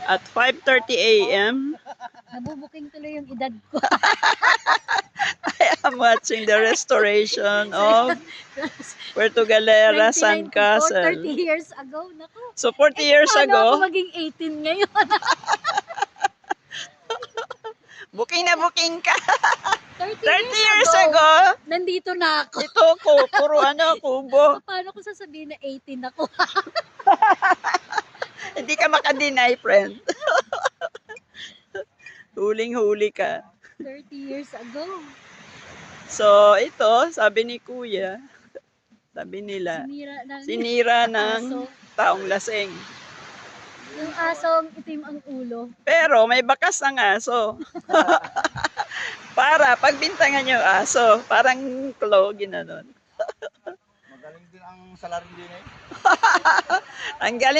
At 5:30 a.m., Nabubuking tuloy yung edad ko. I am watching the restoration of Puerto Galera 1994, Sandcastle. 30 years ago. Naku. So 40 years Paano ako ago, maging 18 ngayon? booking na booking ka. 30 30 years ago, nandito na ako. ito ko, puro kubo. Paano ko sasabihin na 18 ako? Hindi ka makadeny, friend. Huling-huli ka. 30 years ago. So, ito, sabi ni Kuya, sabi nila, sinira ng aso. taong lasing. Yung asong itim ang ulo. Pero may bakas ng aso. Para pagbintangan yung aso, parang claw, ginanon. Magaling din ang salarin din eh. Ang galing.